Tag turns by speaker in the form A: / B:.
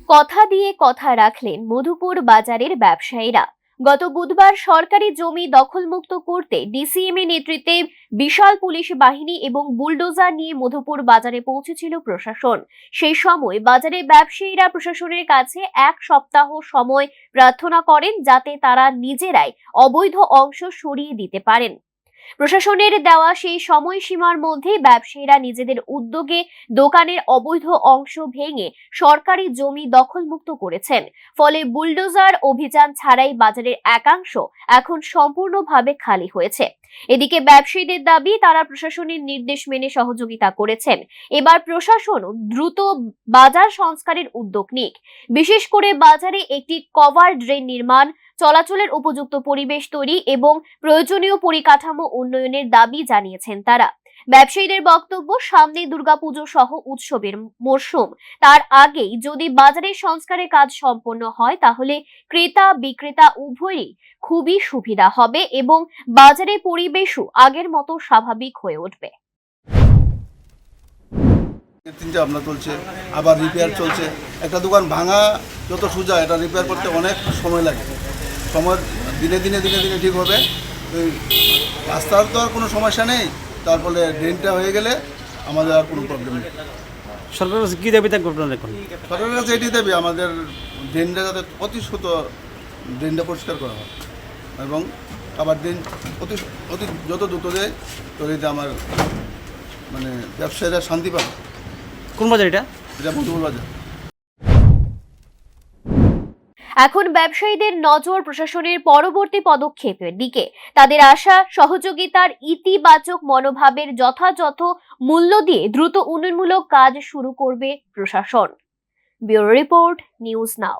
A: কথা দিয়ে কথা রাখলেন মধুপুর বাজারের ব্যবসায়ীরা। গত বুধবার সরকারি জমি দখলমুক্ত করতে ডিসিএম এর নেতৃত্বে বিশাল পুলিশ বাহিনী এবং বুলডোজার নিয়ে মধুপুর বাজারে পৌঁছেছিল প্রশাসন। সেই সময় বাজারের ব্যবসায়ীরা প্রশাসনের কাছে এক সপ্তাহ সময় প্রার্থনা করেন যাতে তারা নিজেরাই অবৈধ অংশ সরিয়ে দিতে পারেন। প্রশাসনের দেওয়া সেই সময়সীমার মধ্যে ব্যবসায়ীরা নিজেদের উদ্যোগে দোকানের অবৈধ অংশ ভেঙে সরকারি জমি দখলমুক্ত করেছেন। ফলে বুলডোজার অভিযান ছাড়াই বাজারের একাংশ এখন সম্পূর্ণভাবে খালি হয়েছে। এদিকে ব্যবসায়ীদের দাবি, তারা প্রশাসনের নির্দেশ মেনে সহযোগিতা করেছেন। এবার প্রশাসন দ্রুত বাজার সংস্কারের উদ্যোগ নিক, বিশেষ করে বাজারে একটি কভার ড্রেন নির্মাণ, চলাচলের উপযুক্ত পরিবেশ তৈরি এবং প্রয়োজনীয় পরিকাঠামো উন্নয়নের দাবি জানিয়েছেন তারা। ব্যবসায়ীদের বক্তব্য, সামনে দুর্গাপুজো সহ উৎসবের মরশুম, তার আগেই যদি বাজারের সংস্কারের কাজ সম্পন্ন হয় তাহলে ক্রেতা বিক্রেতা উভয়ই খুবই সুবিধা হবে এবং বাজারের পরিবেশও আগের মতো স্বাভাবিক হয়ে উঠবে।
B: চিন্তা ভাবনা চলছে, আবার রিপেয়ার চলছে। একটা দোকান ভাঙা যত সোজা, এটা রিপেয়ার করতে অনেক সময় লাগে। সময় দিনে দিনে ঠিক হবে। রাস্তার তো আর কোনো সমস্যা নেই, তার ফলে ড্রেনটা হয়ে গেলে আমাদের আর কোনো প্রবলেম নেই।
C: সরকারের কাছে কী দাবি থাকবে আপনার? এখন
B: সরকারের কাছে এটি দাবি, আমাদের ড্রেনটা যাতে অতি দ্রুত ড্রেনটা পরিষ্কার করা হয় এবং আবার ড্রেন অতি যত দ্রুত দেয় তৈরিতে আমার মানে ব্যবসায়ীরা শান্তি পাবে।
C: কোন বাজার এটা?
B: এটা মধুপুর বাজার।
A: এখন ব্যবসায়ীদের নজর প্রশাসনের পরবর্তী পদক্ষেপের দিকে। তাদের আশা, সহযোগিতার ইতিবাচক মনোভাবের যথাযথ মূল্য দিয়ে দ্রুত উন্নয়নমূলক কাজ শুরু করবে প্রশাসন। Bureau report, news now.